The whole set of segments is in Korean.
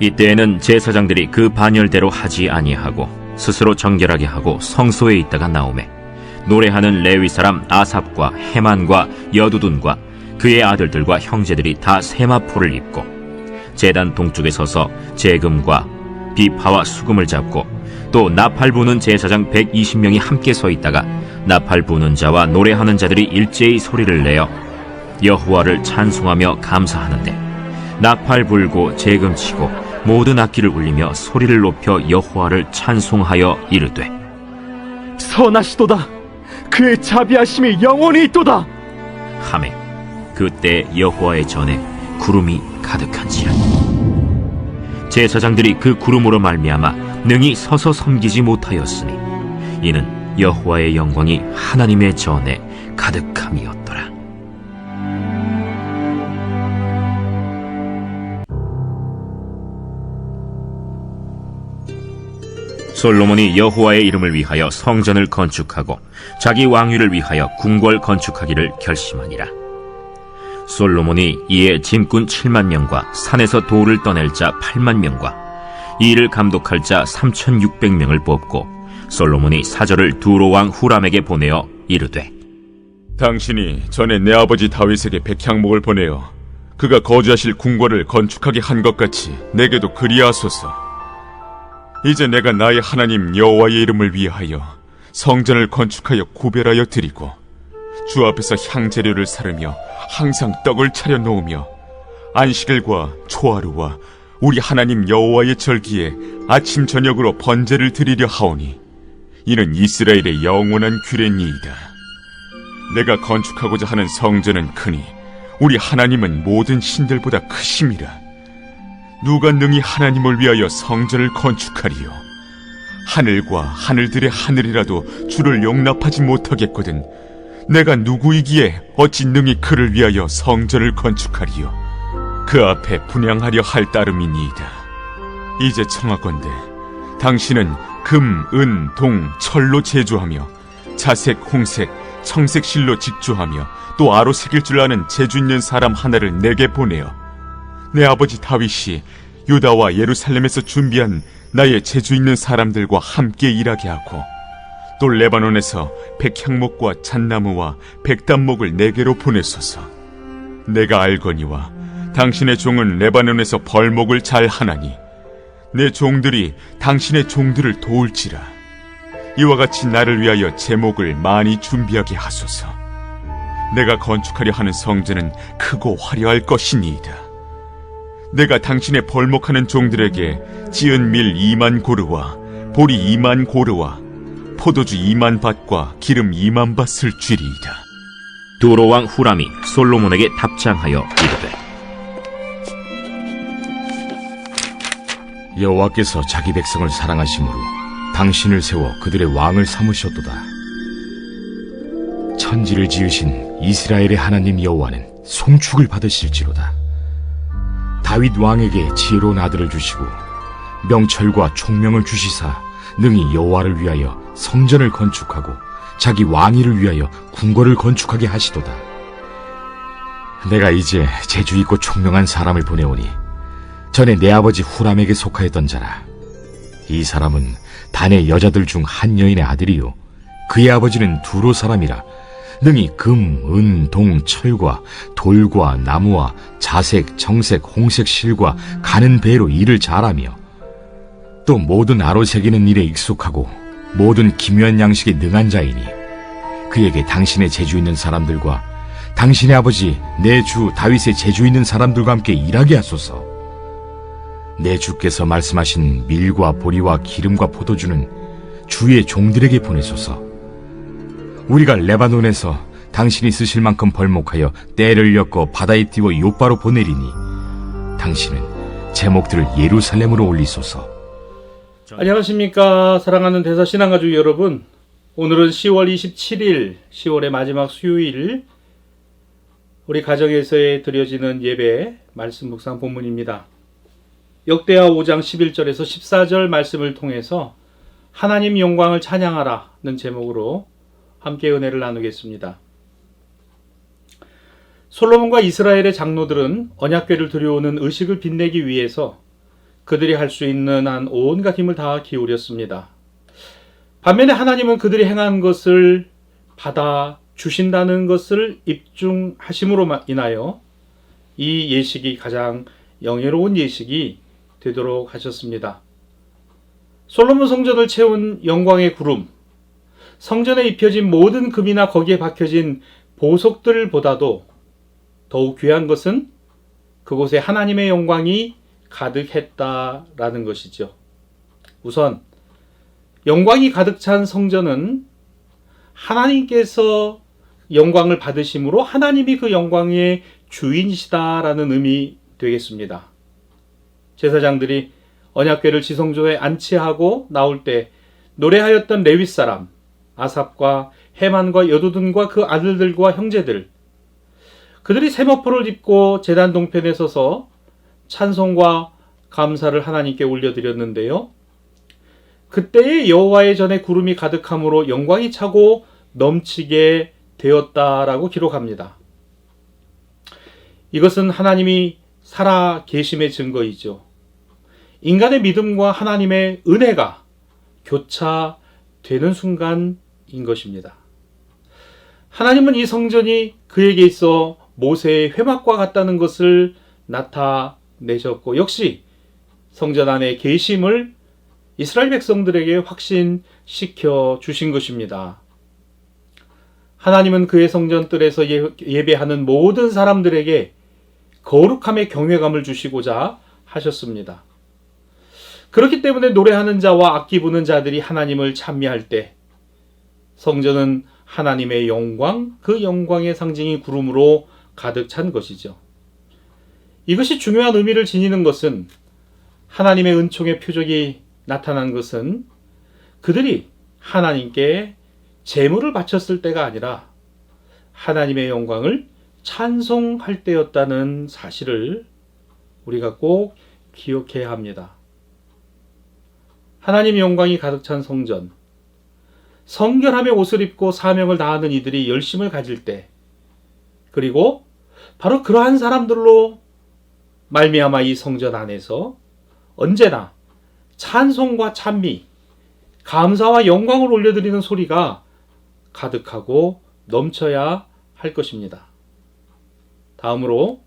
이때에는 제사장들이 그 반열대로 하지 아니하고 스스로 정결하게 하고 성소에 있다가 나오매 노래하는 레위 사람 아삽과 헤만과 여두둔과 그의 아들들과 형제들이 다 세마포를 입고 제단 동쪽에 서서 재금과 비파와 수금을 잡고 또 나팔 부는 제사장 120명이 함께 서 있다가 나팔 부는 자와 노래하는 자들이 일제히 소리를 내어 여호와를 찬송하며 감사하는데 나팔 불고 재금 치고 모든 악기를 울리며 소리를 높여 여호와를 찬송하여 이르되 선하시도다. 그의 자비하심이 영원히 있도다 하매 그때 여호와의 전에 구름이 가득한지라. 제사장들이 그 구름으로 말미암아 능히 서서 섬기지 못하였으니 이는 여호와의 영광이 하나님의 전에 가득함이었더라. 솔로몬이 여호와의 이름을 위하여 성전을 건축하고 자기 왕위를 위하여 궁궐 건축하기를 결심하니라. 솔로몬이 이에 짐꾼 7만 명과 산에서 돌을 떠낼 자 8만 명과 이 일을 감독할 자 3,600명을 뽑고 솔로몬이 사절을 두로 왕 후람에게 보내어 이르되 당신이 전에 내 아버지 다윗에게 백향목을 보내어 그가 거주하실 궁궐을 건축하게 한 것 같이 내게도 그리하소서. 이제 내가 나의 하나님 여호와의 이름을 위하여 성전을 건축하여 구별하여 드리고 주 앞에서 향재료를 사르며 항상 떡을 차려 놓으며 안식일과 초하루와 우리 하나님 여호와의 절기에 아침 저녁으로 번제를 드리려 하오니 이는 이스라엘의 영원한 규례니이다. 내가 건축하고자 하는 성전은 크니 우리 하나님은 모든 신들보다 크심이라. 누가 능히 하나님을 위하여 성전을 건축하리요? 하늘과 하늘들의 하늘이라도 주를 용납하지 못하겠거든 내가 누구이기에 어찌 능히 그를 위하여 성전을 건축하리요? 그 앞에 분향하려 할 따름이니이다. 이제 청하건대 당신은 금, 은, 동, 철로 제조하며 자색, 홍색, 청색 실로 직조하며 또 아로 새길 줄 아는 재주 있는 사람 하나를 내게 보내어 내 아버지 다윗이 유다와 예루살렘에서 준비한 나의 재주 있는 사람들과 함께 일하게 하고 또 레바논에서 백향목과 잣나무와 백단목을 내게로 보내소서. 내가 알거니와 당신의 종은 레바논에서 벌목을 잘 하나니 내 종들이 당신의 종들을 도울지라. 이와 같이 나를 위하여 제목을 많이 준비하게 하소서. 내가 건축하려 하는 성전은 크고 화려할 것이니이다. 내가 당신의 벌목하는 종들에게 지은 밀 2만 고르와 보리 2만 고르와 포도주 2만 밭과 기름 2만 밭을 주리이다. 두로 왕 후람이 솔로몬에게 답장하여 이르되 여호와께서 자기 백성을 사랑하심으로 당신을 세워 그들의 왕을 삼으셨도다. 천지를 지으신 이스라엘의 하나님 여호와는 송축을 받으실지로다. 다윗 왕에게 지혜로운 아들을 주시고 명철과 총명을 주시사 능히 여호와를 위하여 성전을 건축하고 자기 왕위를 위하여 궁궐을 건축하게 하시도다. 내가 이제 재주 있고 총명한 사람을 보내오니 전에 내 아버지 후람에게 속하였던 자라. 이 사람은 단의 여자들 중 한 여인의 아들이요 그의 아버지는 두로 사람이라. 능히 금, 은, 동, 철과 돌과 나무와 자색, 정색, 홍색 실과 가는 배로 일을 잘하며 또 모든 아로 새기는 일에 익숙하고 모든 기묘한 양식에 능한 자이니 그에게 당신의 재주 있는 사람들과 당신의 아버지 내 주 다윗의 재주 있는 사람들과 함께 일하게 하소서. 내 주께서 말씀하신 밀과 보리와 기름과 포도주는 주의 종들에게 보내소서. 우리가 레바논에서 당신이 쓰실 만큼 벌목하여 떼를 엮어 바다에 띄워 요바로 보내리니 당신은 제목들을 예루살렘으로 올리소서. 안녕하십니까, 사랑하는 대사신앙가족 여러분. 오늘은 10월 27일 10월의 마지막 수요일 우리 가정에서 드려지는 예배 말씀 묵상 본문입니다. 역대하 5장 11절에서 14절 말씀을 통해서 하나님 영광을 찬양하라는 제목으로 함께 은혜를 나누겠습니다. 솔로몬과 이스라엘의 장로들은 언약궤를 들여오는 의식을 빛내기 위해서 그들이 할 수 있는 한 온갖 힘을 다 기울였습니다. 반면에 하나님은 그들이 행한 것을 받아 주신다는 것을 입증하심으로 인하여 이 예식이 가장 영예로운 예식이 되도록 하셨습니다. 솔로몬 성전을 채운 영광의 구름, 성전에 입혀진 모든 금이나 거기에 박혀진 보석들보다도 더욱 귀한 것은 그곳에 하나님의 영광이 가득했다라는 것이죠. 우선 영광이 가득 찬 성전은 하나님께서 영광을 받으심으로 하나님이 그 영광의 주인이시다라는 의미 되겠습니다. 제사장들이 언약궤를 지성소에 안치하고 나올 때 노래하였던 레위 사람 아삽과 헤만과 여두둔과 그 아들들과 형제들, 그들이 세마포를 입고 제단 동편에 서서 찬송과 감사를 하나님께 올려드렸는데요. 그때의 여호와의 전에 구름이 가득함으로 영광이 차고 넘치게 되었다라고 기록합니다. 이것은 하나님이 살아 계심의 증거이죠. 인간의 믿음과 하나님의 은혜가 교차되는 순간인 것입니다. 하나님은 이 성전이 그에게 있어 모세의 회막과 같다는 것을 나타내셨고 역시 성전 안에 계심을 이스라엘 백성들에게 확신시켜 주신 것입니다. 하나님은 그의 성전뜰에서 예배하는 모든 사람들에게 거룩함의 경외감을 주시고자 하셨습니다. 그렇기 때문에 노래하는 자와 악기 부는 자들이 하나님을 찬미할 때 성전은 하나님의 영광, 그 영광의 상징이 구름으로 가득 찬 것이죠. 이것이 중요한 의미를 지니는 것은 하나님의 은총의 표적이 나타난 것은 그들이 하나님께 제물을 바쳤을 때가 아니라 하나님의 영광을 찬송할 때였다는 사실을 우리가 꼭 기억해야 합니다. 하나님의 영광이 가득 찬 성전, 성결함의 옷을 입고 사명을 다하는 이들이 열심을 가질 때, 그리고 바로 그러한 사람들로 말미암아 이 성전 안에서 언제나 찬송과 찬미, 감사와 영광을 올려드리는 소리가 가득하고 넘쳐야 할 것입니다. 다음으로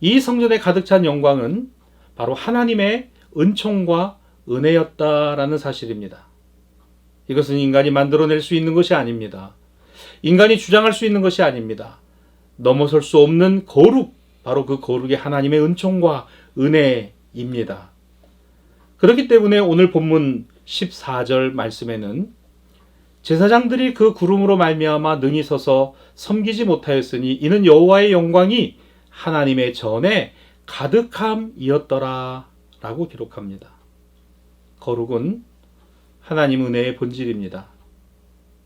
이 성전에 가득 찬 영광은 바로 하나님의 은총과 은혜였다라는 사실입니다. 이것은 인간이 만들어낼 수 있는 것이 아닙니다. 인간이 주장할 수 있는 것이 아닙니다. 넘어설 수 없는 거룩, 바로 그 거룩이 하나님의 은총과 은혜입니다. 그렇기 때문에 오늘 본문 14절 말씀에는 제사장들이 그 구름으로 말미암아 능히 서서 섬기지 못하였으니 이는 여호와의 영광이 하나님의 전에 가득함이었더라 라고 기록합니다. 거룩은 하나님 은혜의 본질입니다.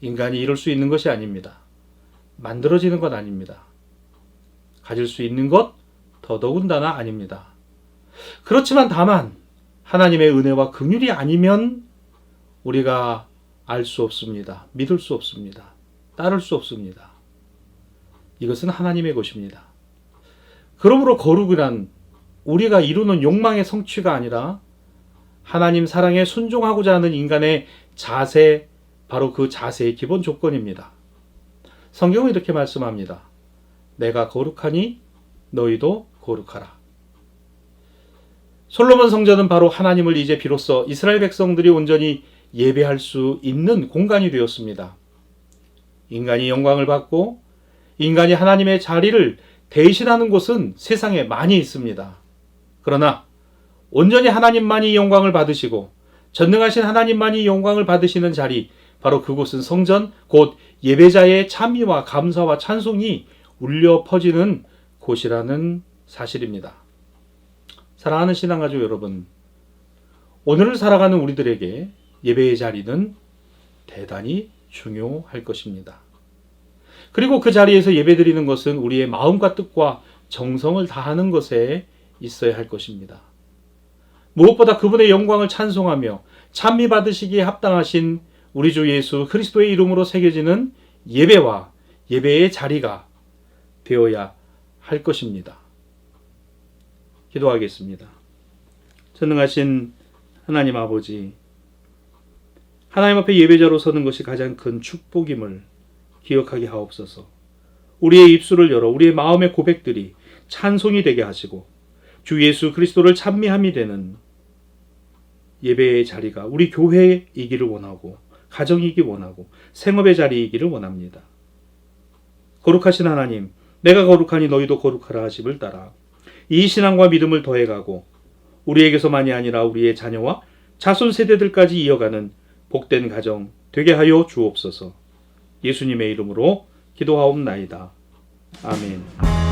인간이 이룰 수 있는 것이 아닙니다. 만들어지는 것 아닙니다. 가질 수 있는 것 더더군다나 아닙니다. 그렇지만 다만 하나님의 은혜와 긍휼이 아니면 우리가 알 수 없습니다. 믿을 수 없습니다. 따를 수 없습니다. 이것은 하나님의 것입니다. 그러므로 거룩이란 우리가 이루는 욕망의 성취가 아니라 하나님 사랑에 순종하고자 하는 인간의 자세, 바로 그 자세의 기본 조건입니다. 성경은 이렇게 말씀합니다. 내가 거룩하니 너희도 거룩하라. 솔로몬 성전은 바로 하나님을 이제 비로소 이스라엘 백성들이 온전히 예배할 수 있는 공간이 되었습니다. 인간이 영광을 받고 인간이 하나님의 자리를 대신하는 곳은 세상에 많이 있습니다. 그러나 온전히 하나님만이 영광을 받으시고 전능하신 하나님만이 영광을 받으시는 자리, 바로 그곳은 성전, 곧 예배자의 찬미와 감사와 찬송이 울려 퍼지는 곳이라는 사실입니다. 사랑하는 신앙가족 여러분, 오늘을 살아가는 우리들에게 예배의 자리는 대단히 중요할 것입니다. 그리고 그 자리에서 예배드리는 것은 우리의 마음과 뜻과 정성을 다하는 것에 있어야 할 것입니다. 무엇보다 그분의 영광을 찬송하며 찬미 받으시기에 합당하신 우리 주 예수 그리스도의 이름으로 새겨지는 예배와 예배의 자리가 되어야 할 것입니다. 기도하겠습니다. 전능하신 하나님 아버지, 하나님 앞에 예배자로 서는 것이 가장 큰 축복임을 기억하게 하옵소서. 우리의 입술을 열어 우리의 마음의 고백들이 찬송이 되게 하시고 주 예수 그리스도를 찬미함이 되는 예배의 자리가 우리 교회이기를 원하고 가정이기 원하고 생업의 자리이기를 원합니다. 거룩하신 하나님, 내가 거룩하니 너희도 거룩하라 하심을 따라 이 신앙과 믿음을 더해가고 우리에게서만이 아니라 우리의 자녀와 자손 세대들까지 이어가는 복된 가정 되게 하여 주옵소서. 예수님의 이름으로 기도하옵나이다. 아멘.